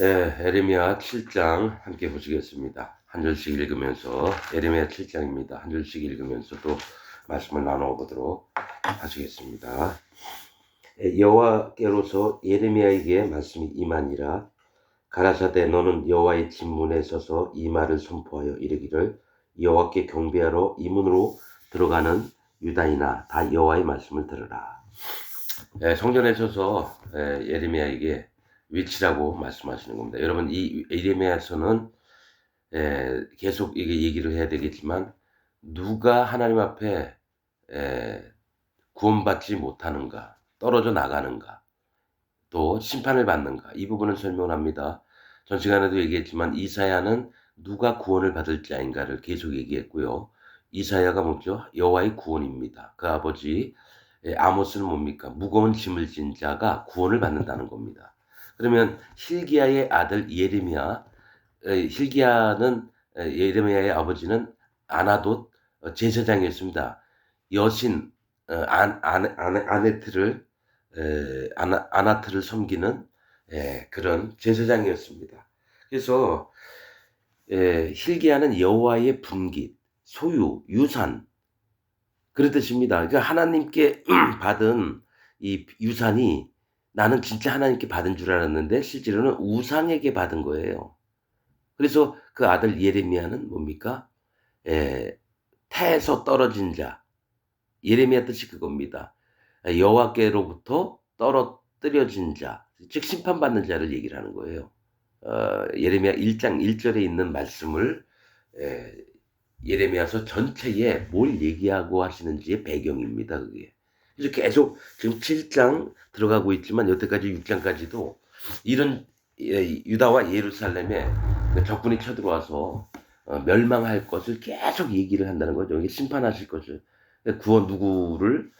에레미야 7장 함께 보시겠습니다. 한 절씩 읽으면서 에레미야 7장입니다. 한 절씩 읽으면서 또 말씀을 나누어 보도록 하시겠습니다. 여호와께로서 예레미야에게 말씀이 임하니라. 가라사대 너는 여호와의 진문에 서서 이 말을 선포하여 이르기를 여호와께 경배하러 이 문으로 들어가는 유다인아 다 여호와의 말씀을 들으라. 성전에 서서 예레미야에게 위치라고 말씀하시는 겁니다. 여러분 이 예레미야서는 계속 이게 얘기를 해야 되겠지만 누가 하나님 앞에 구원받지 못하는가, 떨어져 나가는가, 또 심판을 받는가 이 부분을 설명을 합니다. 전 시간에도 얘기했지만 이사야는 누가 구원을 받을 자인가를 계속 얘기했고요. 이사야가 뭐죠? 여호와의 구원입니다. 그 아버지 아모스는 뭡니까? 무거운 짐을 진 자가 구원을 받는다는 겁니다. 그러면 hil기야의 아들 예레미야, hil기야는 예레미야의 아버지는 아나돗 제사장이었습니다. 여신 아네트를 아나트를 섬기는 그런 제사장이었습니다. 그래서 hil기야는 여호와의 분깃, 소유, 유산 그런 뜻입니다. 그러니까 하나님께 받은 이 유산이 나는 진짜 하나님께 받은 줄 알았는데 실제로는 우상에게 받은 거예요. 그래서 그 아들 예레미야는 뭡니까? 태에서 떨어진 자. 예레미야 뜻이 그겁니다. 여호와께로부터 떨어뜨려진 자, 즉 심판받는 자를 얘기를 하는 거예요. 예레미야 1장 1절에 있는 말씀을 예레미야서 전체에 뭘 얘기하고 하시는지의 배경입니다. 그게. 그래서 계속 지금 7장 들어가고 있지만 여태까지 6장까지도 이런 유다와 예루살렘에 적군이 쳐들어와서 멸망할 것을 계속 얘기를 한다는 거죠. 심판하실 것을. 구원 누구를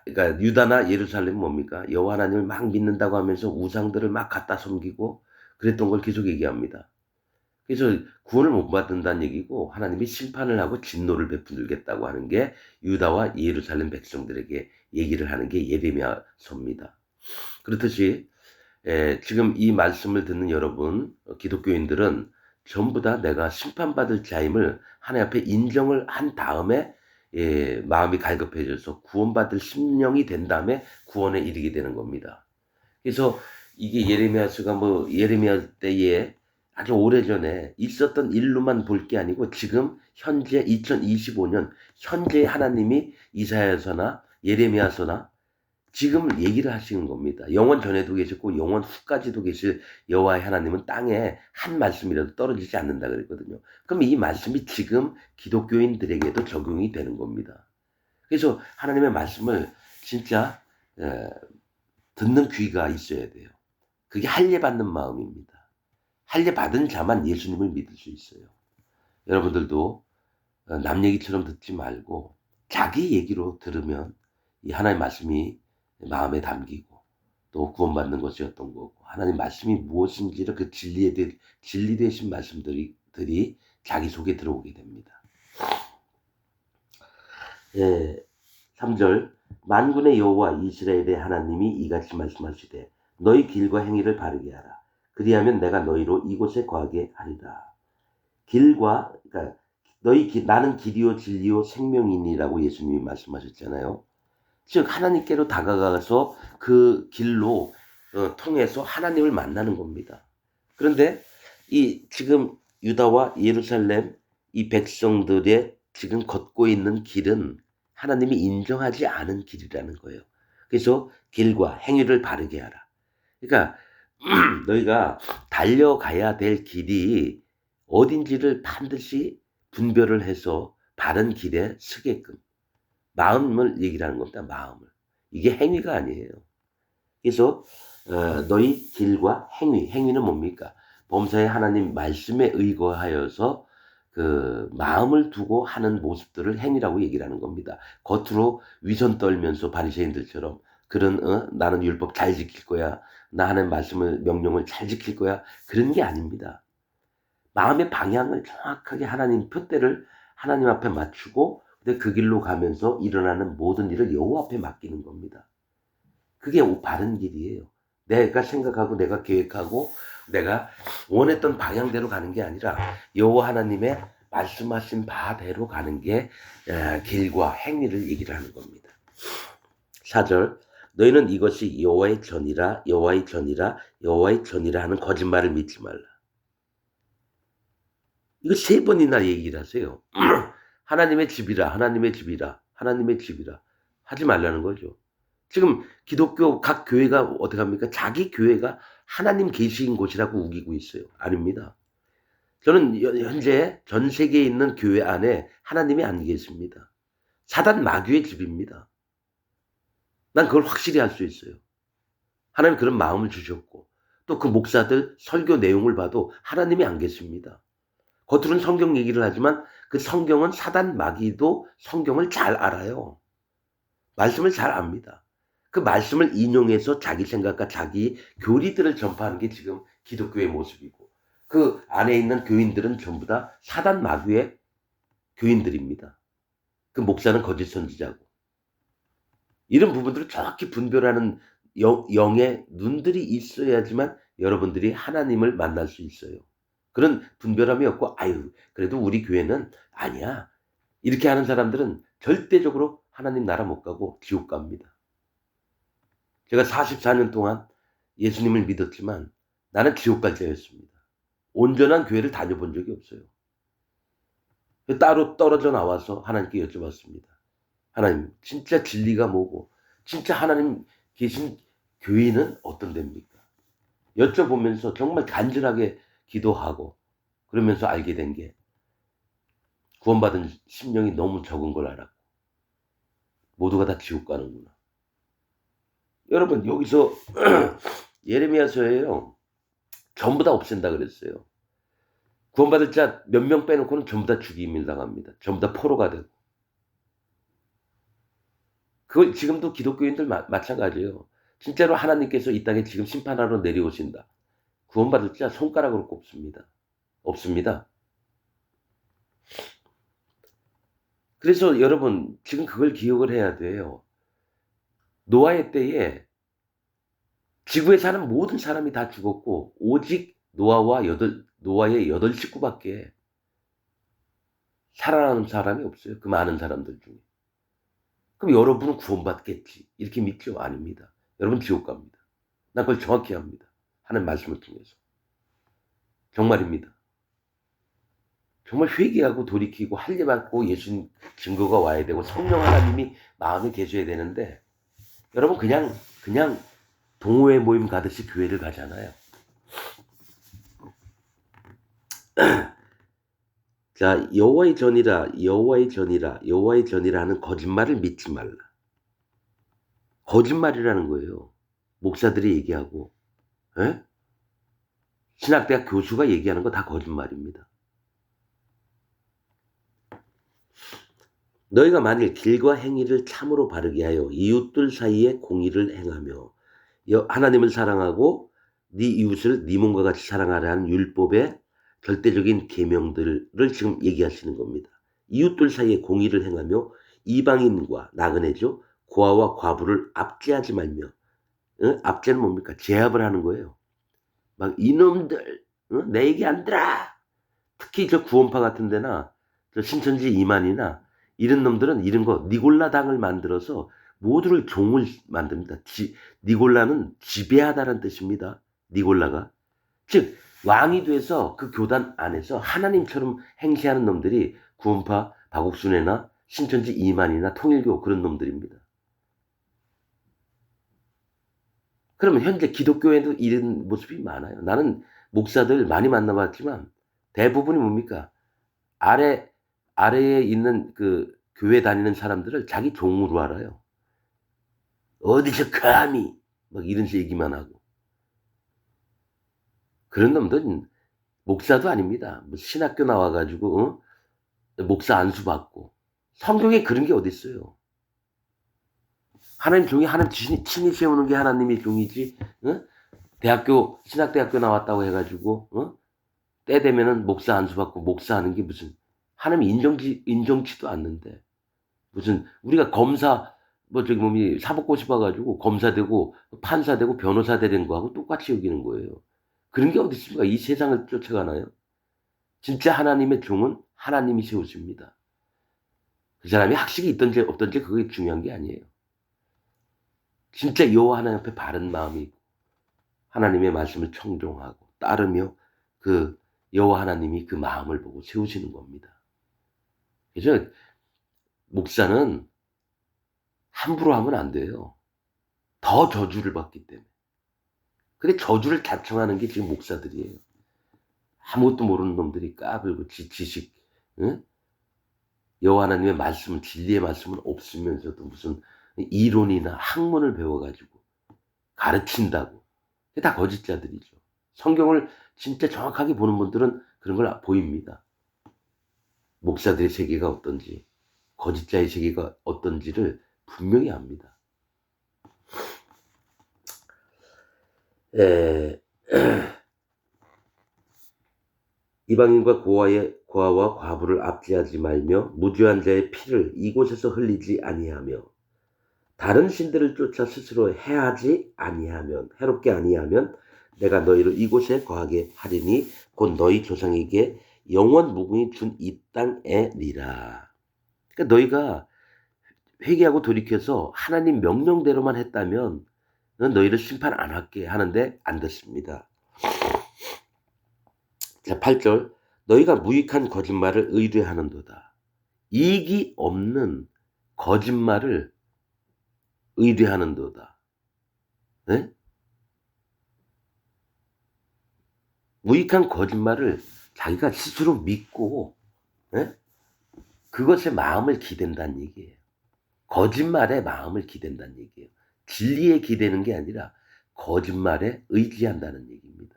그러니까 유다나 예루살렘은 뭡니까? 여호와 하나님을 막 믿는다고 하면서 우상들을 막 갖다 섬기고 그랬던 걸 계속 얘기합니다. 그래서 구원을 못 받는다는 얘기고 하나님이 심판을 하고 진노를 베풀겠다고 하는 게 유다와 예루살렘 백성들에게 얘기를 하는 게 예레미야서입니다. 그렇듯이 지금 이 말씀을 듣는 여러분 기독교인들은 전부 다 내가 심판받을 자임을 하나님 앞에 인정을 한 다음에 마음이 갈급해져서 구원받을 심령이 된 다음에 구원에 이르게 되는 겁니다. 그래서 이게 예레미야서가 뭐 예레미야 때에 아주 오래전에 있었던 일로만 볼 게 아니고 지금 현재 2025년 현재 하나님이 이사야서나 예레미야서나 지금 얘기를 하시는 겁니다. 영원 전에도 계셨고 영원 후까지도 계실 여호와의 하나님은 땅에 한 말씀이라도 떨어지지 않는다 그랬거든요. 그럼 이 말씀이 지금 기독교인들에게도 적용이 되는 겁니다. 그래서 하나님의 말씀을 진짜 듣는 귀가 있어야 돼요. 그게 할례 받는 마음입니다. 할례 받은 자만 예수님을 믿을 수 있어요. 여러분들도 남 얘기처럼 듣지 말고 자기 얘기로 들으면 이 하나님의 말씀이 마음에 담기고 또 구원받는 것이 어떤 거고 하나님 말씀이 무엇인지를 그 진리 되신 말씀들이 자기 속에 들어오게 됩니다. 3절 만군의 여호와 이스라엘의 하나님이 이같이 말씀하시되 너희 길과 행위를 바르게 하라. 그리하면 내가 너희로 이곳에 거하게 하리라. 길과 그러니까 나는 길이요 진리요 생명이니라고 예수님이 말씀하셨잖아요. 즉 하나님께로 다가가서 그 길로 통해서 하나님을 만나는 겁니다. 그런데 이 지금 유다와 예루살렘 이 백성들의 지금 걷고 있는 길은 하나님이 인정하지 않은 길이라는 거예요. 그래서 길과 행위를 바르게 하라. 그러니까 너희가 달려가야 될 길이 어딘지를 반드시 분별을 해서 바른 길에 서게끔 마음을 얘기를 하는 겁니다. 마음을. 이게 행위가 아니에요. 그래서 너희 길과 행위는 뭡니까? 범사의 하나님 말씀에 의거하여서 그 마음을 두고 하는 모습들을 행위라고 얘기를 하는 겁니다. 겉으로 위선 떨면서 바리새인들처럼 그런 나는 율법 잘 지킬 거야. 나 하는 말씀을 명령을 잘 지킬 거야. 그런 게 아닙니다. 마음의 방향을 정확하게 하나님 표대를 하나님 앞에 맞추고 그 길로 가면서 일어나는 모든 일을 여호와 앞에 맡기는 겁니다. 그게 바른 길이에요. 내가 생각하고 내가 계획하고 내가 원했던 방향대로 가는 게 아니라 여호와 하나님의 말씀하신 바대로 가는 게 길과 행위를 얘기를 하는 겁니다. 4절 너희는 이것이 여호와의 전이라 여호와의 전이라 여호와의 전이라 하는 거짓말을 믿지 말라. 이거 3번이나 얘기를 하세요. 하나님의 집이라 하나님의 집이라 하나님의 집이라 하지 말라는 거죠. 지금 기독교 각 교회가 어떻게 합니까? 자기 교회가 하나님 계신 곳이라고 우기고 있어요. 아닙니다. 저는 현재 전 세계에 있는 교회 안에 하나님이 안 계십니다. 사단 마귀의 집입니다. 난 그걸 확실히 알 수 있어요. 하나님 그런 마음을 주셨고 또 그 목사들 설교 내용을 봐도 하나님이 안 계십니다. 겉으로는 성경 얘기를 하지만 그 성경은 사단 마귀도 성경을 잘 알아요. 말씀을 잘 압니다. 그 말씀을 인용해서 자기 생각과 자기 교리들을 전파하는 게 지금 기독교의 모습이고 그 안에 있는 교인들은 전부 다 사단 마귀의 교인들입니다. 그 목사는 거짓 선지자고 이런 부분들을 정확히 분별하는 영의 눈들이 있어야지만 여러분들이 하나님을 만날 수 있어요. 그런 분별함이 없고 아유 그래도 우리 교회는 아니야 이렇게 하는 사람들은 절대적으로 하나님 나라 못 가고 지옥 갑니다. 제가 44년 동안 예수님을 믿었지만 나는 지옥 갈 자였습니다. 온전한 교회를 다녀본 적이 없어요. 따로 떨어져 나와서 하나님께 여쭤봤습니다. 하나님 진짜 진리가 뭐고 진짜 하나님 계신 교회는 어떤 데입니까? 여쭤보면서 정말 간절하게 기도하고 그러면서 알게 된 게 구원받은 심령이 너무 적은 걸 알았고 모두가 다 지옥 가는구나. 여러분 여기서 예레미야서에요. 전부 다 없앤다 그랬어요. 구원받을 자 몇 명 빼놓고는 전부 다 죽임을 당합니다. 전부 다 포로가 되고. 그걸 지금도 기독교인들 마찬가지예요. 진짜로 하나님께서 이 땅에 지금 심판하러 내려오신다. 구원받을 자 손가락으로 꼽습니다. 없습니다. 그래서 여러분 지금 그걸 기억을 해야 돼요. 노아의 때에 지구에 사는 모든 사람이 다 죽었고 오직 노아의 8 식구밖에 살아남은 사람이 없어요. 그 많은 사람들 중에. 그럼 여러분은 구원받겠지. 이렇게 믿죠? 아닙니다. 여러분 지옥 갑니다. 난 그걸 정확히 합니다. 하나님 말씀을 통해서. 정말입니다. 정말 회개하고 돌이키고 할례받고 예수님 증거가 와야 되고 성령 하나님이 마음에 계셔야 되는데 여러분 그냥 동호회 모임 가듯이 교회를 가잖아요. 자, 여호와의 전이라 하는 거짓말을 믿지 말라. 거짓말이라는 거예요. 목사들이 얘기하고 신학대학 교수가 얘기하는 거 다 거짓말입니다. 너희가 만일 길과 행위를 참으로 바르게 하여 이웃들 사이에 공의를 행하며 하나님을 사랑하고 네 이웃을 네 몸과 같이 사랑하라 하는 율법의 절대적인 계명들을 지금 얘기하시는 겁니다. 이웃들 사이에 공의를 행하며 이방인과 나그네죠. 고아와 과부를 압제하지 말며 압제는 뭡니까? 제압을 하는 거예요. 막 이놈들 내 얘기 안 들어. 특히 저 구원파 같은 데나 저 신천지 이만이나 이런 놈들은 이런 거 니골라당을 만들어서 모두를 종을 만듭니다. 니골라는 지배하다는 뜻입니다. 니골라가. 즉 왕이 돼서 그 교단 안에서 하나님처럼 행세하는 놈들이 구원파 박옥순회나 신천지 이만이나 통일교 그런 놈들입니다. 그러면 현재 기독교에도 이런 모습이 많아요. 나는 목사들 많이 만나봤지만 대부분이 뭡니까? 아래에 있는 그 교회 다니는 사람들을 자기 종으로 알아요. 어디서 감히 막 이런 얘기만 하고. 그런 놈들은 목사도 아닙니다. 뭐 신학교 나와가지고 목사 안수 받고. 성경에 그런 게 어디 있어요? 하나님 종이 하나님 친히 세우는 게 하나님의 종이지. 신학대학교 나왔다고 해가지고 때 되면은 목사 안수 받고 목사하는 게 무슨 하나님 인정치도 않는데 무슨 우리가 검사 뭐 저기 몸이 사법고 싶어가지고 검사 되고 판사 되고 변호사 되는 거하고 똑같이 여기는 거예요. 그런 게 어디 있습니까? 이 세상을 쫓아가나요? 진짜 하나님의 종은 하나님이 세우십니다. 그 사람이 학식이 있든지 없든지 그게 중요한 게 아니에요. 진짜 여호와 하나님 앞에 바른 마음이 있고 하나님의 말씀을 청종하고 따르며 그 여호와 하나님이 그 마음을 보고 세우시는 겁니다. 그래서 목사는 함부로 하면 안 돼요. 더 저주를 받기 때문에. 근데 저주를 자청하는 게 지금 목사들이에요. 아무것도 모르는 놈들이 까불고 지식, 응? 여호와 하나님의 말씀은 진리의 말씀은 없으면서도 무슨 이론이나 학문을 배워가지고 가르친다고. 그게 다 거짓자들이죠. 성경을 진짜 정확하게 보는 분들은 그런 걸 보입니다. 목사들의 세계가 어떤지, 거짓자의 세계가 어떤지를 분명히 압니다. 이방인과 고아와 과부를 압제하지 말며 무죄한 자의 피를 이곳에서 흘리지 아니하며 다른 신들을 쫓아 스스로 해롭게 아니하면 내가 너희를 이곳에 거하게 하리니 곧 너희 조상에게 영원 무궁히 준 이 땅에니라. 그러니까 너희가 회개하고 돌이켜서 하나님 명령대로만 했다면 너희를 심판 안 할게 하는데 안 됐습니다. 자, 8절. 너희가 무익한 거짓말을 의뢰하는도다. 이익이 없는 거짓말을 의뢰하는도다. 네? 무익한 거짓말을 자기가 스스로 믿고 네? 그것에 마음을 기댄다는 얘기예요. 거짓말에 마음을 기댄다는 얘기예요. 진리에 기대는 게 아니라 거짓말에 의지한다는 얘기입니다.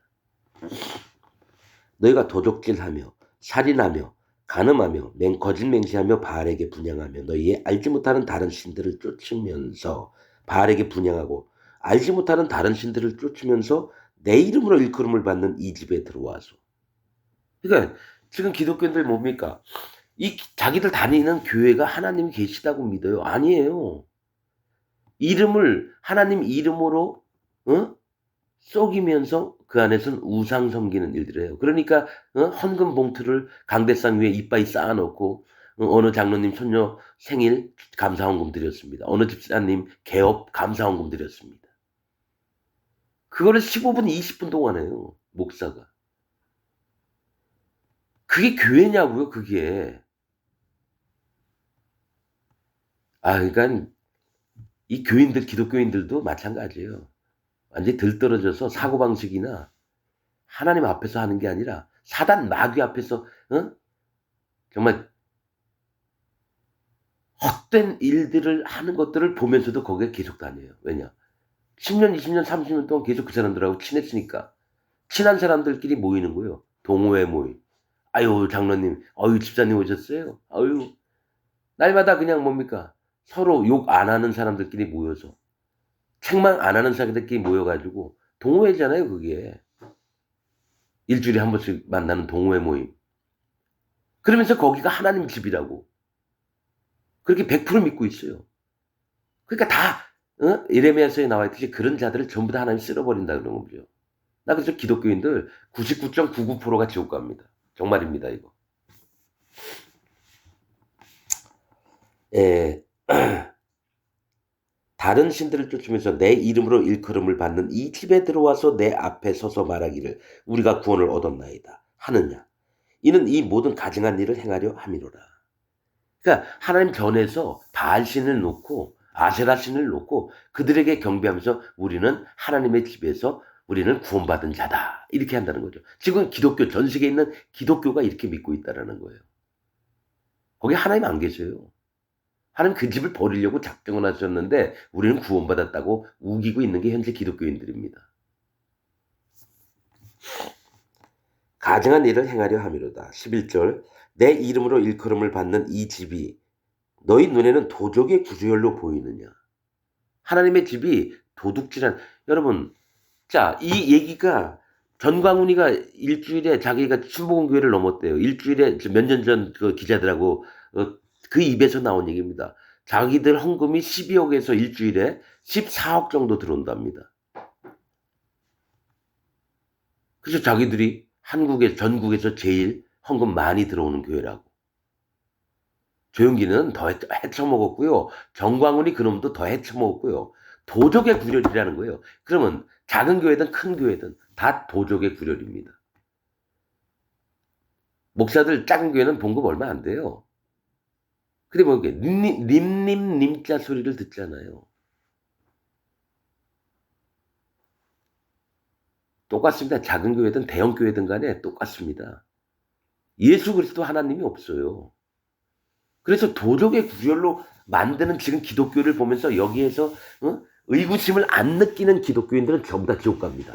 너희가 도적질하며 살인하며 간음하며 거짓 맹세하며 바알에게 분향하며 너희의 알지 못하는 다른 신들을 쫓으면서 바알에게 분향하고 알지 못하는 다른 신들을 쫓으면서 내 이름으로 일컬음을 받는 이 집에 들어와서. 그러니까 지금 기독교인들 뭡니까? 이 자기들 다니는 교회가 하나님이 계시다고 믿어요. 아니에요. 이름을 하나님 이름으로 속이면서 그 안에서는 우상 섬기는 일들을 해요. 그러니까 헌금 봉투를 강대상 위에 이빠이 쌓아놓고 어느 장로님 손녀 생일 감사헌금 드렸습니다. 어느 집사님 개업 감사헌금 드렸습니다. 그거를 15분, 20분 동안 해요. 목사가. 그게 교회냐고요, 그게. 그러니까 이 교인들, 기독교인들도 마찬가지예요. 완전히 들떨어져서 사고방식이나 하나님 앞에서 하는 게 아니라 사단 마귀 앞에서 정말 헛된 일들을 하는 것들을 보면서도 거기에 계속 다녀요. 왜냐? 10년, 20년, 30년 동안 계속 그 사람들하고 친했으니까 친한 사람들끼리 모이는 거예요. 동호회 모임. 아유 장로님, 아유 집사님 오셨어요? 아유 날마다 그냥 뭡니까? 서로 욕 안 하는 사람들끼리 모여서 책망 안 하는 사람들끼리 모여가지고 동호회잖아요, 그게. 일주일에 한 번씩 만나는 동호회 모임. 그러면서 거기가 하나님 집이라고. 그렇게 100% 믿고 있어요. 그러니까 다 예레미야서에 나와 있듯이 그런 자들을 전부 다 하나님 쓸어버린다 그런 거죠. 나 그래서 기독교인들 99.99%가 지옥 갑니다. 정말입니다, 이거. 다른 신들을 쫓으면서 내 이름으로 일컬음을 받는 이 집에 들어와서 내 앞에 서서 말하기를 우리가 구원을 얻었나이다 하느냐. 이는 이 모든 가증한 일을 행하려 함이로라. 그러니까 하나님 전에서 바알신을 놓고 아세라신을 놓고 그들에게 경배하면서 우리는 하나님의 집에서 우리는 구원받은 자다. 이렇게 한다는 거죠. 지금 기독교, 전 세계에 있는 기독교가 이렇게 믿고 있다는 거예요. 거기 하나님 안 계세요. 하나님 그 집을 버리려고 작정을 하셨는데 우리는 구원받았다고 우기고 있는 게 현재 기독교인들입니다. 가증한 일을 행하려 함이로다. 11절. 내 이름으로 일컬음을 받는 이 집이 너희 눈에는 도적의 구조열로 보이느냐. 하나님의 집이 도둑질한, 여러분, 자, 이 얘기가 전광훈이가 일주일에 자기가 신복음교회를 넘었대요. 일주일에 몇 년 전 그 기자들하고 그 입에서 나온 얘기입니다. 자기들 헌금이 12억에서 일주일에 14억 정도 들어온답니다. 그래서 자기들이 전국에서 제일 헌금 많이 들어오는 교회라고. 조용기는 더 헤쳐먹었고요. 정광훈이 그놈도 더 헤쳐먹었고요. 도적의 구렬이라는 거예요. 그러면 작은 교회든 큰 교회든 다 도적의 구렬입니다. 목사들 작은 교회는 봉급 얼마 안 돼요. 근데 뭐 이게 님자 소리를 듣잖아요. 똑같습니다. 작은 교회든 대형 교회든 간에 똑같습니다. 예수 그리스도 하나님이 없어요. 그래서 도적의 구렬로 만드는 지금 기독교를 보면서 여기에서 의구심을 안 느끼는 기독교인들은 전부 다 지옥 갑니다.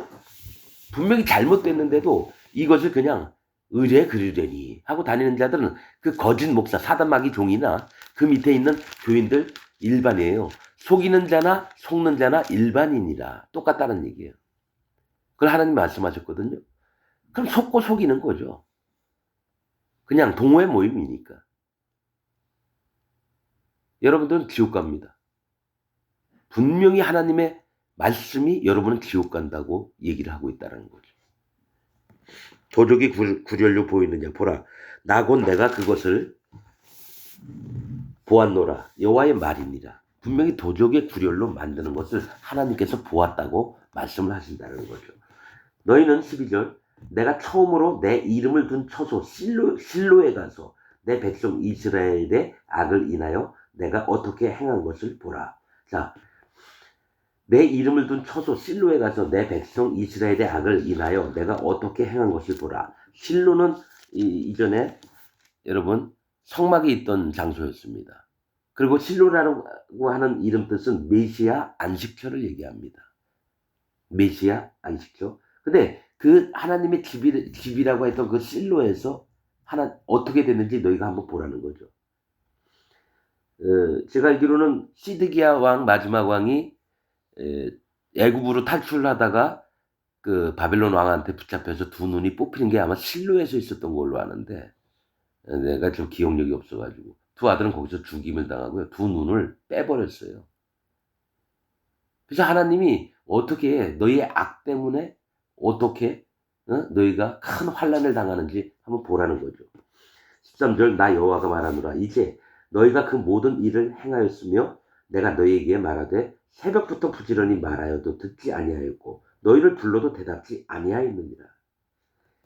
분명히 잘못됐는데도 이것을 그냥 의뢰 그르려니 하고 다니는 자들은 그 거짓 목사 사단마귀 종이나 그 밑에 있는 교인들 일반이에요. 속이는 자나 속는 자나 일반인이라 똑같다는 얘기예요. 그걸 하나님 말씀하셨거든요. 그럼 속고 속이는 거죠. 그냥 동호회 모임이니까. 여러분들은 지옥 갑니다. 분명히 하나님의 말씀이 여러분은 지옥 간다고 얘기를 하고 있다는 거죠. 도적이 구렬로 보이느냐 보라. 나 곧 내가 그것을 보았노라. 여호와의 말이니라. 분명히 도적의 구렬로 만드는 것을 하나님께서 보았다고 말씀을 하신다는 거죠. 너희는 12절 내가 처음으로 내 이름을 둔 처소 실로에 가서 내 백성 이스라엘의 악을 인하여 내가 어떻게 행한 것을 보라. 자, 내 이름을 둔 처소 실로에 가서 내 백성 이스라엘의 악을 인하여 내가 어떻게 행한 것을 보라. 실로는 이전에 여러분 성막이 있던 장소였습니다. 그리고 실로라고 하는 이름 뜻은 메시아 안식처를 얘기합니다. 메시아 안식처. 근데 그 하나님의 집이라고 했던 그 실로에서 어떻게 됐는지 너희가 한번 보라는 거죠. 제가 알기로는 시드기야 왕 마지막 왕이 애굽으로 탈출하다가 그 바벨론 왕한테 붙잡혀서 두 눈이 뽑히는 게 아마 실로에서 있었던 걸로 아는데 내가 좀 기억력이 없어가지고 두 아들은 거기서 죽임을 당하고요. 두 눈을 빼버렸어요. 그래서 하나님이 어떻게 너희의 악 때문에 어떻게 너희가 큰 환난을 당하는지 한번 보라는 거죠. 13절 나 여호와가 말하노라 이제 너희가 그 모든 일을 행하였으며 내가 너희에게 말하되 새벽부터 부지런히 말하여도 듣지 아니하였고 너희를 불러도 대답지 아니하였느니라.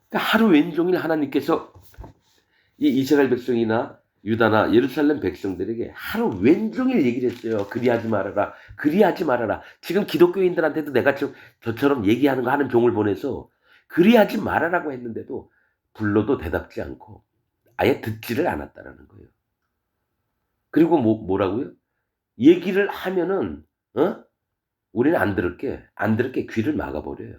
그러니까 하루 왼종일 하나님께서 이 이스라엘 백성이나 유다나 예루살렘 백성들에게 하루 왼종일 얘기를 했어요. 그리하지 말아라. 그리하지 말아라. 지금 기독교인들한테도 내가 저처럼 얘기하는 거 하는 종을 보내서 그리하지 말아라고 했는데도 불러도 대답지 않고 아예 듣지를 않았다라는 거예요. 그리고 뭐라고요? 얘기를 하면은 우리는 안 들을게 귀를 막아버려요.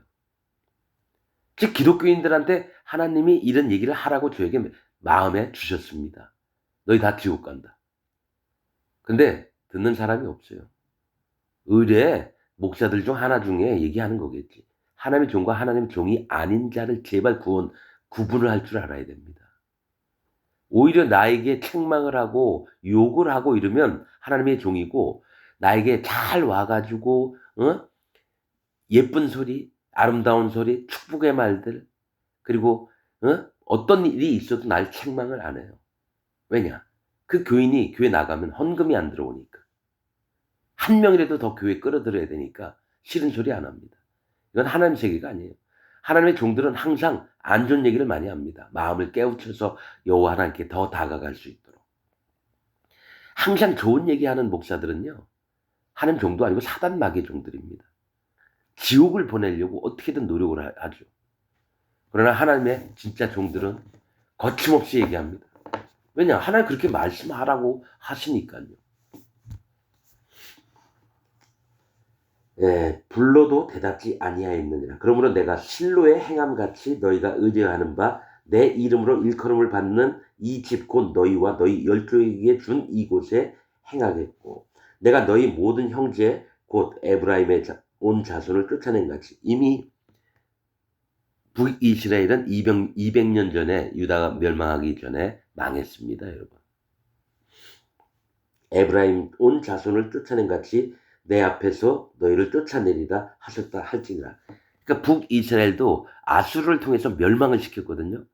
즉 기독교인들한테 하나님이 이런 얘기를 하라고 저에게 마음에 주셨습니다. 너희 다 지옥 간다. 근데 듣는 사람이 없어요. 의뢰 목사들 중 하나 중에 얘기하는 거겠지. 하나님의 종과 하나님의 종이 아닌 자를 제발 구분을 할 줄 알아야 됩니다. 오히려 나에게 책망을 하고 욕을 하고 이러면 하나님의 종이고 나에게 잘 와가지고 예쁜 소리, 아름다운 소리, 축복의 말들 그리고 어떤 일이 있어도 날 책망을 안 해요. 왜냐? 그 교인이 교회 나가면 헌금이 안 들어오니까. 한 명이라도 더 교회 끌어들여야 되니까 싫은 소리 안 합니다. 이건 하나님 세계가 아니에요. 하나님의 종들은 항상 안 좋은 얘기를 많이 합니다. 마음을 깨우쳐서 여호와 하나님께 더 다가갈 수 있도록. 항상 좋은 얘기하는 목사들은요. 하나님 종도 아니고 사단 마귀의 종들입니다. 지옥을 보내려고 어떻게든 노력을 하죠. 그러나 하나님의 진짜 종들은 거침없이 얘기합니다. 왜냐? 하나님 그렇게 말씀하라고 하시니까요. 불러도 대답지 아니하였느니라. 그러므로 내가 실로의 행함같이 너희가 의뢰하는 바 내 이름으로 일컬음을 받는 이 집 곧 너희와 너희 열조에게 준 이곳에 행하겠고 내가 너희 모든 형제 곧 에브라임의 온 자손을 쫓아낸 같이 이미 북이스라엘은 200년 전에 유다가 멸망하기 전에 망했습니다, 여러분. 에브라임 온 자손을 쫓아낸 같이 내 앞에서 너희를 쫓아내리라 하셨다 할지니라. 그러니까 북이스라엘도 아수르를 통해서 멸망을 시켰거든요.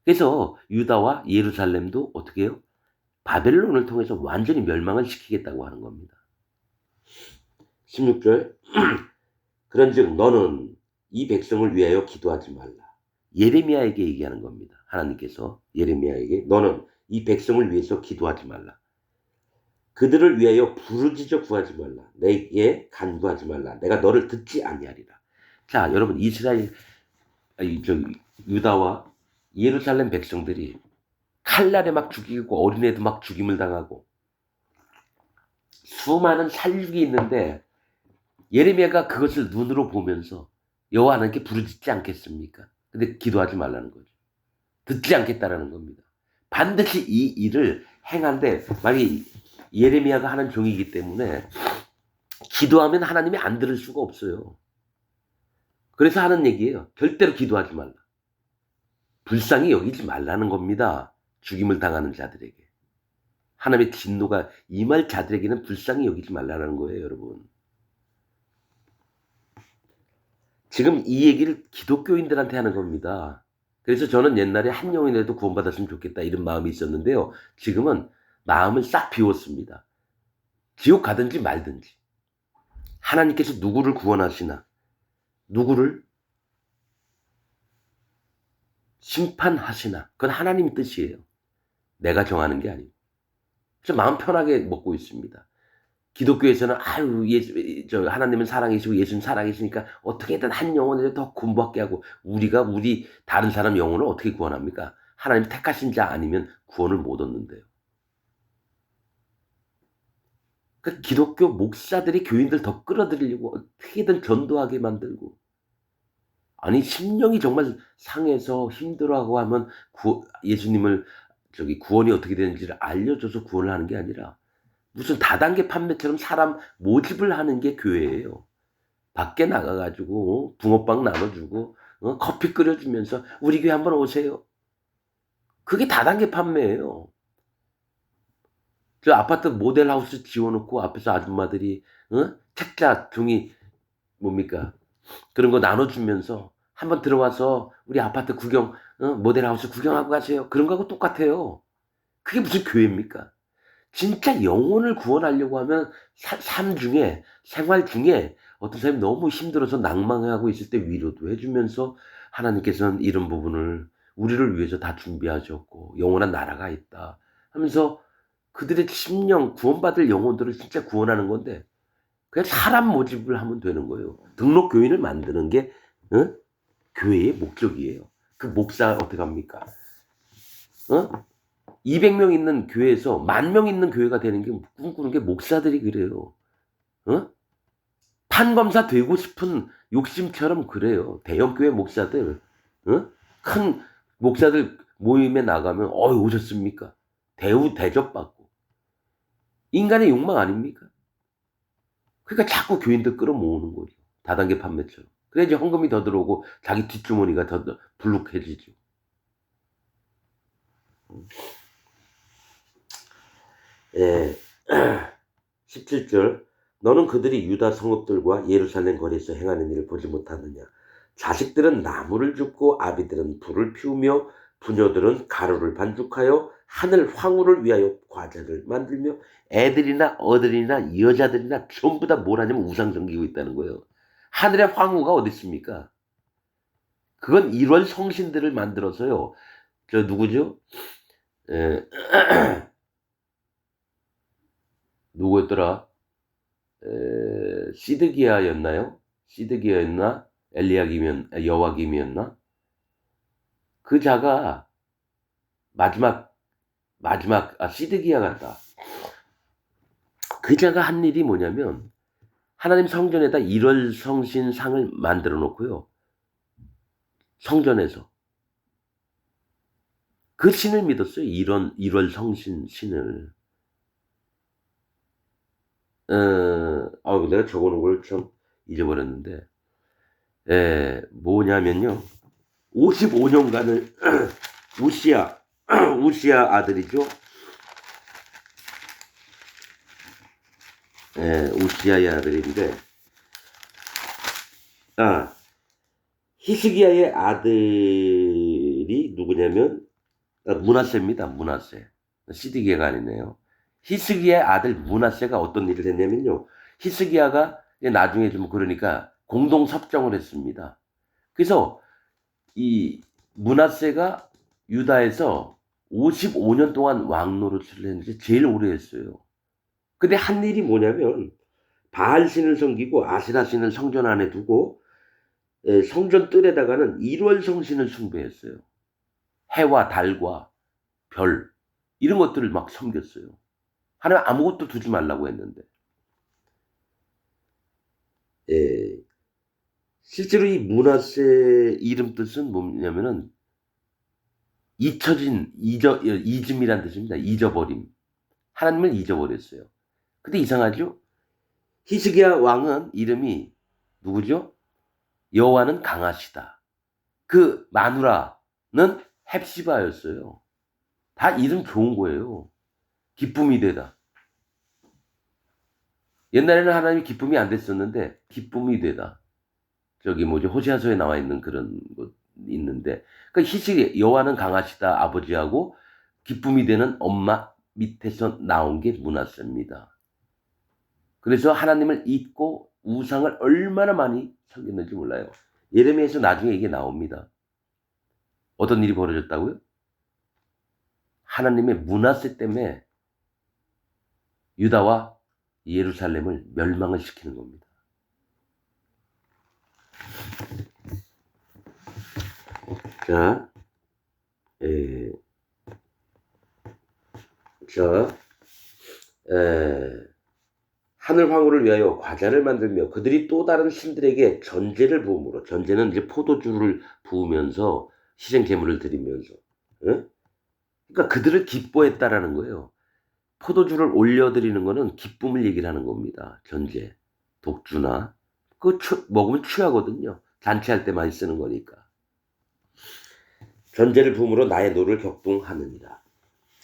그래서 유다와 예루살렘도 어떻게 해요? 바벨론을 통해서 완전히 멸망을 시키겠다고 하는 겁니다. 16절 그런즉 너는 이 백성을 위하여 기도하지 말라. 예레미야에게 얘기하는 겁니다. 하나님께서 예레미야에게 너는 이 백성을 위해서 기도하지 말라. 그들을 위하여 부르짖어 구하지 말라. 내게 간구하지 말라. 내가 너를 듣지 아니하리라. 자, 여러분 이스라엘 유다와 예루살렘 백성들이 칼날에 막 죽이고 어린애도 막 죽임을 당하고 수많은 살육이 있는데 예레미야가 그것을 눈으로 보면서 여호와 하나님께 부르짖지 않겠습니까? 근데 기도하지 말라는 거죠. 듣지 않겠다라는 겁니다. 반드시 이 일을 행한데 만약에 예레미야가 하는 종이기 때문에 기도하면 하나님이 안 들을 수가 없어요. 그래서 하는 얘기예요. 절대로 기도하지 말라. 불쌍히 여기지 말라는 겁니다. 죽임을 당하는 자들에게. 하나님의 진노가 임할 자들에게는 불쌍히 여기지 말라는 거예요, 여러분. 지금 이 얘기를 기독교인들한테 하는 겁니다. 그래서 저는 옛날에 한 영혼이라도 구원받았으면 좋겠다 이런 마음이 있었는데요. 지금은 마음을 싹 비웠습니다. 지옥 가든지 말든지 하나님께서 누구를 구원하시나 누구를 심판하시나 그건 하나님 뜻이에요. 내가 정하는 게 아니고. 그래서 마음 편하게 먹고 있습니다. 기독교에서는 하나님은 사랑이시고 예수는 사랑이시니까 어떻게든 한 영혼을 더 구원받게 하고 우리 다른 사람 영혼을 어떻게 구원합니까? 하나님 택하신 자 아니면 구원을 못 얻는데요. 그 기독교 목사들이 교인들 더 끌어들이려고 어떻게든 전도하게 만들고 아니 심령이 정말 상해서 힘들어하고 하면 예수님을 구원이 어떻게 되는지를 알려줘서 구원을 하는 게 아니라 무슨 다단계 판매처럼 사람 모집을 하는 게 교회예요. 밖에 나가가지고 붕어빵 나눠주고 커피 끓여주면서 우리 교회 한번 오세요. 그게 다단계 판매예요. 저 아파트 모델하우스 지어놓고 앞에서 아줌마들이 책자 종이 뭡니까 그런 거 나눠주면서 한번 들어와서 우리 아파트 구경 모델하우스 구경하고 가세요. 그런 거하고 똑같아요. 그게 무슨 교회입니까? 진짜 영혼을 구원하려고 하면 삶 중에 생활 중에 어떤 사람이 너무 힘들어서 낭망하고 있을 때 위로도 해주면서 하나님께서는 이런 부분을 우리를 위해서 다 준비하셨고 영원한 나라가 있다 하면서 그들의 심령 구원받을 영혼들을 진짜 구원하는 건데 그냥 사람 모집을 하면 되는 거예요. 등록 교인을 만드는 게 교회의 목적이에요. 그 목사 어떻게 합니까? 200명 있는 교회에서 10,000명 있는 교회가 되는 게 꿈꾸는 게 목사들이 그래요. 판검사 되고 싶은 욕심처럼 그래요. 대형교회 목사들, 큰 목사들 모임에 나가면 오셨습니까? 대접받고. 인간의 욕망 아닙니까? 그러니까 자꾸 교인들 끌어모으는 거죠. 다단계 판매처럼. 그래야지 헌금이 더 들어오고 자기 뒷주머니가 더 불룩해지죠. 예. 17절 너는 그들이 유다 성읍들과 예루살렘 거리에서 행하는 일을 보지 못하느냐. 자식들은 나무를 줍고 아비들은 불을 피우며 부녀들은 가루를 반죽하여 하늘 황후를 위하여 과자를 만들며 애들이나 어들이나 여자들이나 전부 다 뭘 하냐면 우상 섬기고 있다는 거예요. 하늘의 황후가 어디 있습니까? 그건 1월 성신들을 만들어서요. 저 누구죠? 누구였더라? 시드기야였나요? 시드기야였나? 여와김이었나? 그 자가 마지막 시드기야 같다. 그 자가 한 일이 뭐냐면 하나님 성전에다 1월 성신 상을 만들어 놓고요. 성전에서 그 신을 믿었어요. 1월 성신 신을. 내가 적어놓은 걸 참 잊어버렸는데, 뭐냐면요. 55년간을 우시야 아들이죠. 우시아의 아들인데, 히스기야의 아들이 누구냐면 므낫세입니다. 므낫세. 시드기야가 아니네요. 히스기야의 아들 므낫세가 어떤 일을 했냐면요. 히스기야가 나중에 좀 그러니까 공동 섭정을 했습니다. 그래서 이 므낫세가 유다에서 55년 동안 왕 노릇을 했는데 제일 오래 했어요. 근데 한 일이 뭐냐면 바알 신을 섬기고 아세라 신을 성전 안에 두고 성전 뜰에다가는 일월 성신을 숭배했어요. 해와 달과 별 이런 것들을 막 섬겼어요. 하나님 아무것도 두지 말라고 했는데 실제로 이 므낫세 이름 뜻은 뭐냐면은 잊음이란 뜻입니다. 잊어버림. 하나님을 잊어버렸어요. 근데 이상하죠? 히스기야 왕은 이름이 누구죠? 여호와는 강하시다. 그 마누라는 헵시바였어요. 다 이름 좋은 거예요. 기쁨이 되다. 옛날에는 하나님이 기쁨이 안 됐었는데 기쁨이 되다. 저기 뭐지 호세아서에 나와 있는 그런 것 있는데 그러니까 히스기 여호와는 강하시다 아버지하고 기쁨이 되는 엄마 밑에서 나온 게 므낫세입니다. 그래서 하나님을 잊고 우상을 얼마나 많이 섬겼는지 몰라요. 예레미야에서 나중에 이게 나옵니다. 어떤 일이 벌어졌다고요? 하나님의 므낫세 때문에 유다와 예루살렘을 멸망을 시키는 겁니다. 자, 하늘 황후를 위하여 과자를 만들며 그들이 또 다른 신들에게 전제를 부음으로 전제는 이제 포도주를 부으면서 희생 제물을 드리면서 그러니까 그들을 기뻐했다라는 거예요. 포도주를 올려드리는 거는 기쁨을 얘기를 하는 겁니다. 전제, 독주나 먹으면 취하거든요. 잔치할 때 많이 쓰는 거니까. 전제를 부음으로 나의 노를 격동하느니라.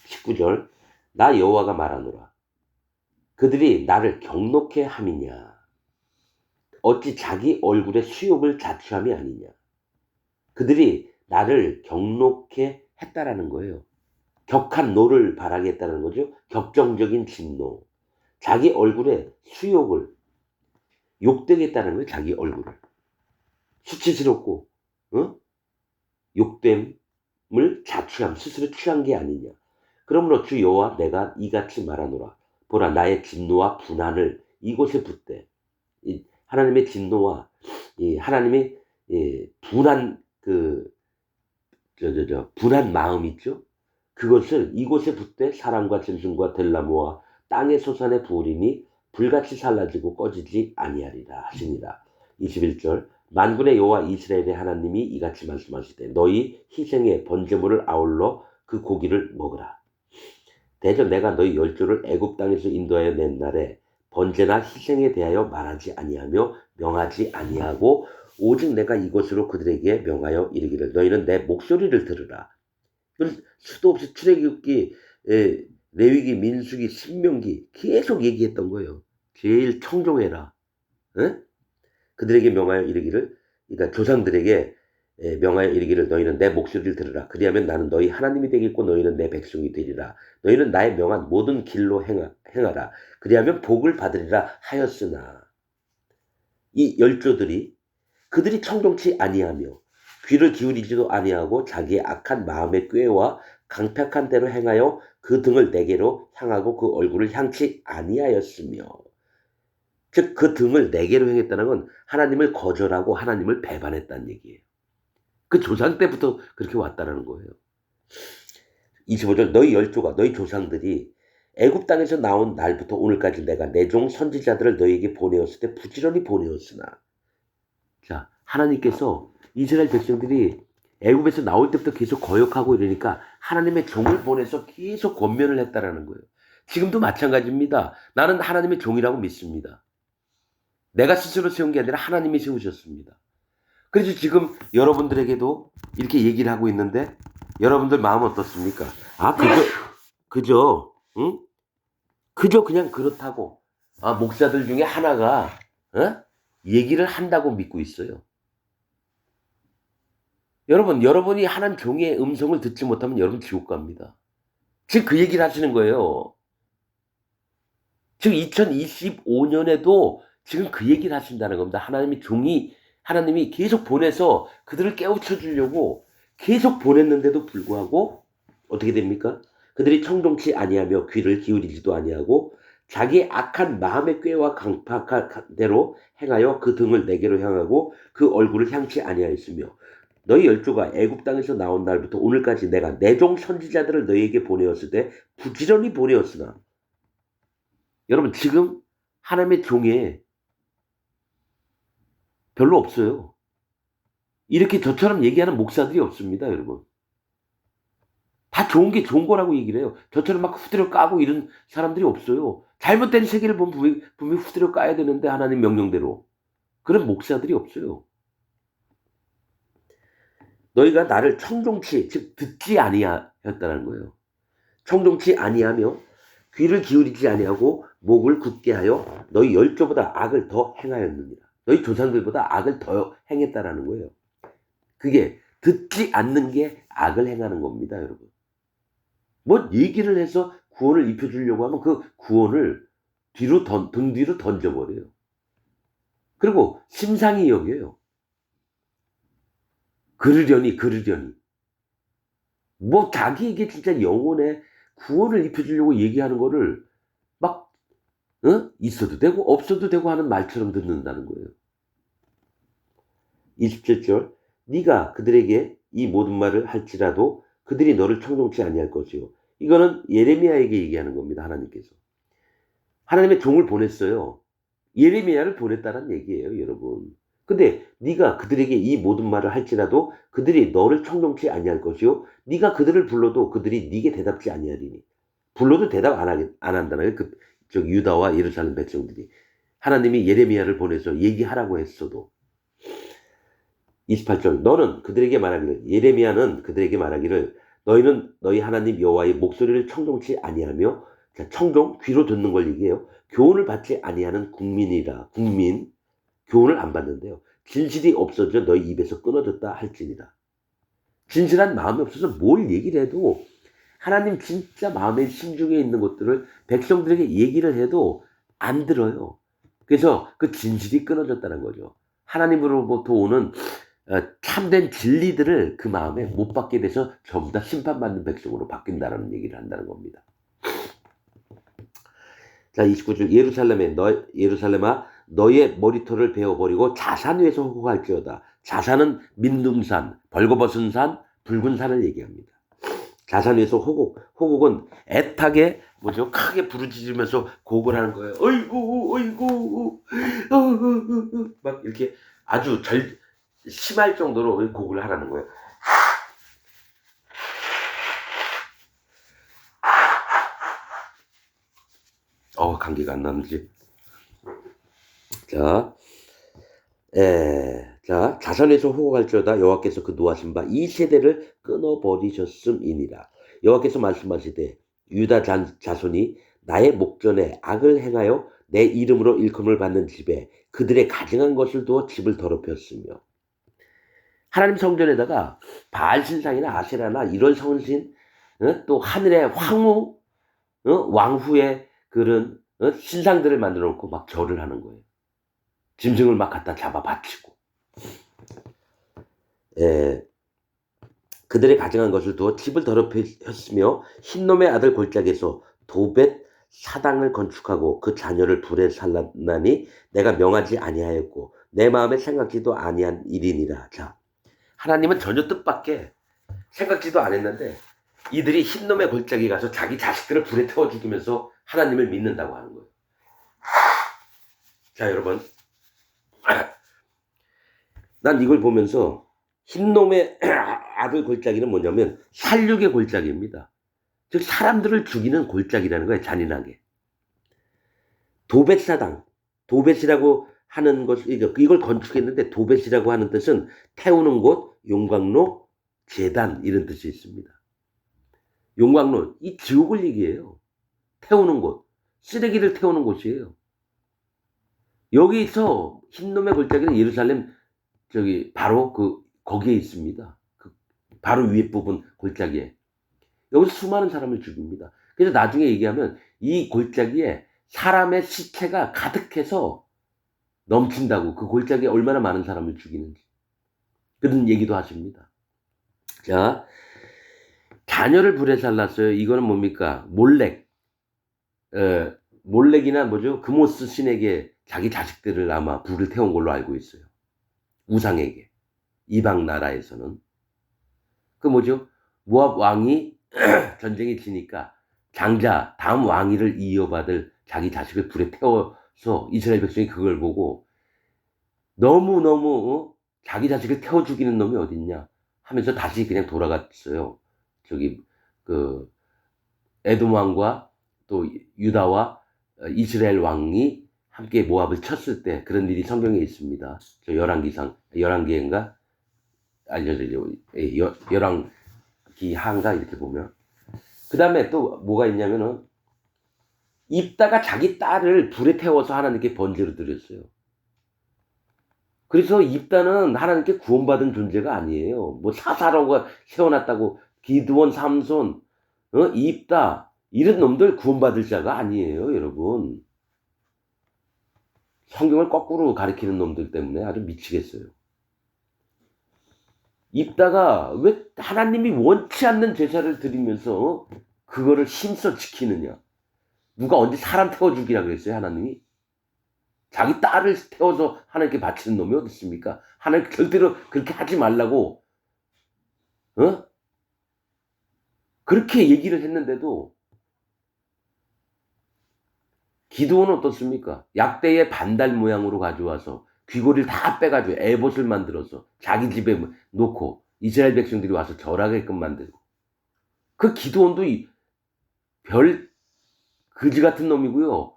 19절 나 여호와가 말하노라. 그들이 나를 경록해 함이냐. 어찌 자기 얼굴에 수욕을 자취함이 아니냐. 그들이 나를 경록해 했다라는 거예요. 격한 노를 바라게 했다는 거죠. 격정적인 진노. 자기 얼굴에 수욕을 욕되게 했다는 거예요. 자기 얼굴을. 수치스럽고 욕됨을 자취함 스스로 취한 게 아니냐. 그러므로 주 여호와 내가 이같이 말하노라. 보라 나의 진노와 분한을 이곳에 붓되 하나님의 진노와 하나님의 분한 분한 마음 있죠. 그것을 이곳에 붓되 사람과 짐승과 들나무와 땅의 소산에 부으리니 불같이 살라지고 꺼지지 아니하리라 하시니라. 21절 만군의 여호와 이스라엘의 하나님이 이같이 말씀하시되 너희 희생의 번제물을 아울러 그 고기를 먹으라. 대저 내가 너희 열조를 애굽 땅에서 인도하여 낸 날에 번제나 희생에 대하여 말하지 아니하며 명하지 아니하고 오직 내가 이것으로 그들에게 명하여 이르기를 너희는 내 목소리를 들으라. 수도 없이 출애굽기, 레위기, 민수기, 신명기 계속 얘기했던 거예요. 제일 청종해라. 그들에게 명하여 이르기를 그러니까 조상들에게 명하여 이르기를 너희는 내 목소리를 들으라. 그리하면 나는 너희 하나님이 되겠고 너희는 내 백성이 되리라. 너희는 나의 명한 모든 길로 행하라. 그리하면 복을 받으리라 하였으나 이 열조들이 그들이 청종치 아니하며 귀를 기울이지도 아니하고 자기의 악한 마음의 꾀와 강팍한 대로 행하여 그 등을 내게로 향하고 그 얼굴을 향치 아니하였으며 즉 그 등을 내게로 행했다는 건 하나님을 거절하고 하나님을 배반했다는 얘기예요. 그 조상 때부터 그렇게 왔다는 거예요. 25절 너희 열조가 너희 조상들이 애굽 땅에서 나온 날부터 오늘까지 내가 내 종 선지자들을 너희에게 보내었을 때 부지런히 보내었으나 자 하나님께서 이스라엘 백성들이 애굽에서 나올 때부터 계속 거역하고 이러니까 하나님의 종을 보내서 계속 권면을 했다라는 거예요. 지금도 마찬가지입니다. 나는 하나님의 종이라고 믿습니다. 내가 스스로 세운 게 아니라 하나님이 세우셨습니다. 그래서 지금 여러분들에게도 이렇게 얘기를 하고 있는데 여러분들 마음은 어떻습니까? 그저 그냥 그렇다고 목사들 중에 하나가 얘기를 한다고 믿고 있어요. 여러분이 하나님 종의 음성을 듣지 못하면 여러분 지옥 갑니다. 지금 그 얘기를 하시는 거예요. 지금 2025년에도 지금 그 얘기를 하신다는 겁니다. 하나님이 계속 보내서 그들을 깨우쳐 주려고 계속 보냈는데도 불구하고 어떻게 됩니까? 그들이 청종치 아니하며 귀를 기울이지도 아니하고 자기의 악한 마음의 꾀와 강팍한 대로 행하여 그 등을 내게로 향하고 그 얼굴을 향치 아니하였으며 너희 열조가 애굽 땅에서 나온 날부터 오늘까지 내가 내 종 선지자들을 너희에게 보내었을 때 부지런히 보내었으나 여러분 지금 하나님의 종에 별로 없어요. 이렇게 저처럼 얘기하는 목사들이 없습니다, 여러분. 다 좋은 게 좋은 거라고 얘기를 해요. 저처럼 막 후드려 까고 이런 사람들이 없어요. 잘못된 세계를 보면 분명히 후드려 까야 되는데 하나님 명령대로. 그런 목사들이 없어요. 너희가 나를 청종치, 즉 듣지 아니하였다는 거예요. 청종치 아니하며 귀를 기울이지 아니하고 목을 굳게 하여 너희 열조보다 악을 더 행하였느니라. 너희 조상들보다 악을 더 행했다라는 거예요. 그게 듣지 않는 게 악을 행하는 겁니다, 여러분. 뭐 얘기를 해서 구원을 입혀주려고 하면 그 구원을 등 뒤로 던져버려요. 그리고 심상히 여겨요. 그러려니. 뭐 자기에게 진짜 영혼의 구원을 입혀주려고 얘기하는 거를 막 있어도 되고 없어도 되고 하는 말처럼 듣는다는 거예요. 27절 네가 그들에게 이 모든 말을 할지라도 그들이 너를 청종치 아니할 것이요. 이거는 예레미야에게 얘기하는 겁니다. 하나님께서. 하나님의 종을 보냈어요. 예레미야를 보냈다는 얘기예요, 여러분. 근데 네가 그들에게 이 모든 말을 할지라도 그들이 너를 청종치 아니할 것이요. 네가 그들을 불러도 그들이 네게 대답지 아니하리니. 불러도 대답 안 한다는 거예요. 유다와 예루살렘 백성들이. 하나님이 예레미야를 보내서 얘기하라고 했어도. 28절 너는 그들에게 말하기를 예레미야는 그들에게 말하기를 너희는 너희 하나님 여호와의 목소리를 청종치 아니하며 자, 청종 귀로 듣는 걸 얘기해요. 교훈을 받지 아니하는 국민이라 국민 교훈을 안 받는데요. 진실이 없어져 너희 입에서 끊어졌다 할지니라. 진실한 마음이 없어서 뭘 얘기를 해도 하나님 진짜 마음의 심중에 있는 것들을 백성들에게 얘기를 해도 안 들어요. 그래서 그 진실이 끊어졌다는 거죠. 하나님으로부터 오는 참된 진리들을 그 마음에 못 받게 돼서 전부 다 심판받는 백성으로 바뀐다는 얘기를 한다는 겁니다. 자, 29절 예루살렘아 너의 머리털을 베어버리고 자산 위에서 호곡할지어다. 자산은 민둥산, 벌거벗은 산, 붉은 산을 얘기합니다. 자산 위에서 호곡은 애타게 크게 부르짖으면서 곡을 하는 거예요. 어이구 막 이렇게 아주 심할 정도로 곡을 하라는 거예요. 감기가 안 나는지. 자, 자선에서 호곡할지어다 여호와께서 그 노하신 바 이 세대를 끊어버리셨음이니라. 여호와께서 말씀하시되 유다 자손이 나의 목전에 악을 행하여 내 이름으로 일컬음을 받는 집에 그들의 가증한 것을 두어 집을 더럽혔으며. 하나님 성전에다가 바알 신상이나 아세라나 이런 성신, 또 하늘의 황후, 왕후의 그런 신상들을 만들어 놓고 막 절을 하는 거예요. 짐승을 막 갖다 잡아 바치고. 그들의 가증한 것을 두어 집을 더럽혔으며 흰놈의 아들 골짜기에서 도벳 사당을 건축하고 그 자녀를 불에 살랐나니 내가 명하지 아니하였고 내 마음에 생각지도 아니한 일이니라. 자, 하나님은 전혀 뜻밖의 생각지도 안 했는데 이들이 흰놈의 골짜기 가서 자기 자식들을 불에 태워 죽이면서 하나님을 믿는다고 하는 거예요. 자, 여러분, 난 이걸 보면서 흰놈의 아들 골짜기는 뭐냐면 살육의 골짜기입니다. 즉 사람들을 죽이는 골짜기라는 거예요. 잔인하게. 도벳사당, 도벳이라고 하는 것, 이걸 건축했는데 도벳이라고 하는 뜻은 태우는 곳, 용광로, 제단 이런 뜻이 있습니다. 용광로, 이 지옥을 얘기해요. 태우는 곳, 쓰레기를 태우는 곳이에요. 여기서 흰놈의 골짜기는 예루살렘 바로 거기에 있습니다. 바로 위에 부분 골짜기에. 여기서 수많은 사람을 죽입니다. 그래서 나중에 얘기하면 이 골짜기에 사람의 시체가 가득해서 넘친다고, 그 골짜기에 얼마나 많은 사람을 죽이는지 그런 얘기도 하십니다. 자, 자녀를 불에 살랐어요. 이거는 뭡니까? 몰렉이나 뭐죠? 그모스 신에게 자기 자식들을 아마 불을 태운 걸로 알고 있어요. 우상에게. 이방 나라에서는. 그 뭐죠? 모압 왕이 전쟁이 지니까 장자, 다음 왕위를 이어받을 자기 자식을 불에 태워서 이스라엘 백성이 그걸 보고 너무너무 자기 자식을 태워 죽이는 놈이 어딨냐 하면서 다시 그냥 돌아갔어요. 에돔 왕과 또 유다와 이스라엘 왕이 함께 모압을 쳤을 때 그런 일이 성경에 있습니다. 열왕기인가? 열왕기하인가 이렇게 보면. 그 다음에 또 뭐가 있냐면은 입다가 자기 딸을 불에 태워서 하나님께 번제로 드렸어요. 그래서 입다는 하나님께 구원받은 존재가 아니에요. 뭐 사사로가 세워놨다고 기드온, 삼손, 입다 이런 놈들 구원받을 자가 아니에요, 여러분. 성경을 거꾸로 가리키는 놈들 때문에 아주 미치겠어요. 입다가 왜 하나님이 원치 않는 제사를 드리면서 그거를 힘써 지키느냐? 누가 언제 사람 태워 죽이라 그랬어요, 하나님이? 자기 딸을 태워서 하나님께 바치는 놈이 어디 있습니까? 하나님 절대로 그렇게 하지 말라고 그렇게 얘기를 했는데도 기드온은 어떻습니까? 약대의 반달 모양으로 가져와서 귀고리를 다 빼가지고 에봇을 만들어서 자기 집에 놓고 이스라엘 백성들이 와서 절하게끔 만들고, 그 기드온도 별 그지 같은 놈이고요.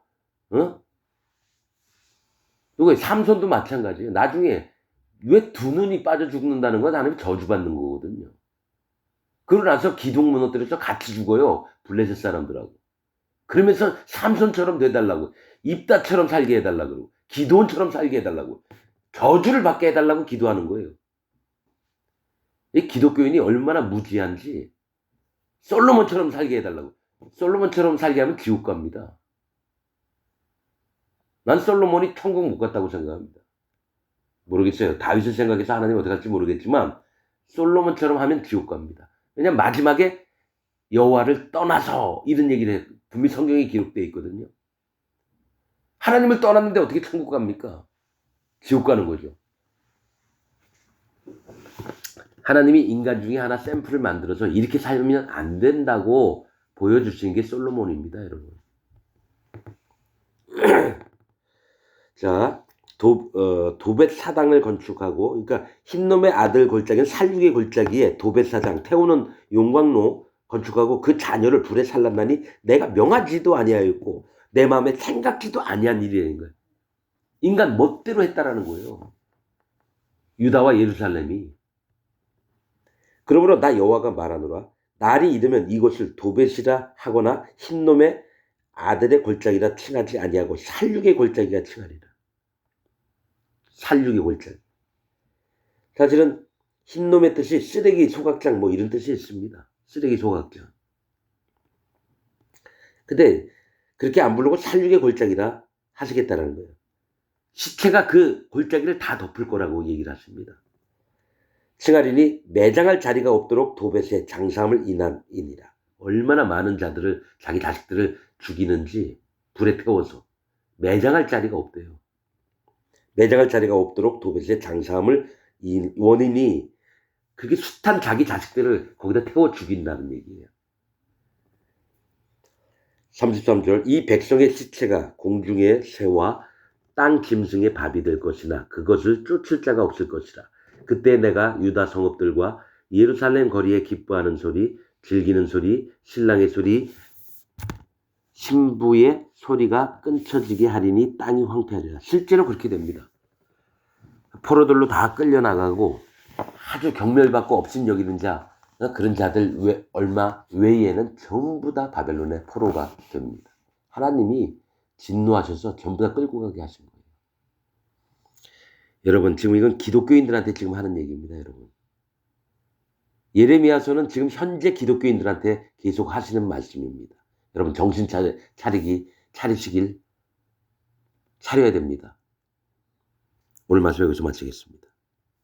삼손도 마찬가지예요. 나중에 왜 두 눈이 빠져 죽는다는 건 하나님 저주받는 거거든요. 그러고 나서 기둥 무너뜨려서 같이 죽어요. 블레셋 사람들하고. 그러면서 삼손처럼 돼달라고, 입다처럼 살게 해달라고, 기드온처럼 살게 해달라고, 저주를 받게 해달라고 기도하는 거예요. 이 기독교인이 얼마나 무지한지. 솔로몬처럼 살게 해달라고. 솔로몬처럼 살게 하면 지옥 갑니다. 난 솔로몬이 천국 못 갔다고 생각합니다. 모르겠어요. 다윗을 생각해서 하나님 어떻게 할지 모르겠지만 솔로몬처럼 하면 지옥 갑니다. 왜냐면 마지막에 여호와를 떠나서 이런 얘기를 해요. 분명히 성경에 기록되어 있거든요. 하나님을 떠났는데 어떻게 천국 갑니까? 지옥 가는 거죠. 하나님이 인간 중에 하나 샘플을 만들어서 이렇게 살면 안 된다고 보여주신 게 솔로몬입니다, 여러분. 자, 도벳 사당을 건축하고, 그러니까 흰놈의 아들 골짜기는 살육의 골짜기에 도벳 사당, 태우는 용광로 건축하고 그 자녀를 불에 살랐나니 내가 명하지도 아니하였고 내 마음에 생각지도 아니한 일이라는 거예요. 인간 멋대로 했다라는 거예요. 유다와 예루살렘이. 그러므로 나 여호와가 말하노라, 날이 이르면 이것을 도벳이라 하거나 흰놈의 아들의 골짜기라 칭하지 아니하고 살육의 골짜기라 칭하리라. 살육의 골짜기. 사실은 흰놈의 뜻이 쓰레기 소각장 뭐 이런 뜻이 있습니다. 쓰레기 소각장. 근데 그렇게 안 부르고 살육의 골짜기라 하시겠다라는 거예요. 시체가 그 골짜기를 다 덮을 거라고 얘기를 하십니다. 칭하리니 매장할 자리가 없도록 도벳에 장사함을 인하니라. 얼마나 많은 자들을, 자기 자식들을 죽이는지 불에 태워서 매장할 자리가 없대요. 매장할 자리가 없도록 도벳에 장사함을 원인이 그게 숱한 자기 자식들을 거기다 태워 죽인다는 얘기예요. 33절, 이 백성의 시체가 공중의 새와 땅 짐승의 밥이 될 것이나 그것을 쫓을 자가 없을 것이라. 그때 내가 유다 성읍들과 예루살렘 거리에 기뻐하는 소리, 즐기는 소리, 신랑의 소리, 신부의 소리가 끊쳐지게 하리니 땅이 황폐하리라. 실제로 그렇게 됩니다. 포로들로 다 끌려나가고 아주 경멸받고 업신여기는 자, 그런 자들 얼마 외에는 전부 다 바벨론의 포로가 됩니다. 하나님이 진노하셔서 전부 다 끌고 가게 하신 거예요. 여러분 지금 이건 기독교인들한테 지금 하는 얘기입니다, 여러분. 예레미야서는 지금 현재 기독교인들한테 계속 하시는 말씀입니다. 여러분 정신 차리시길 차려야 됩니다. 오늘 말씀 여기서 마치겠습니다.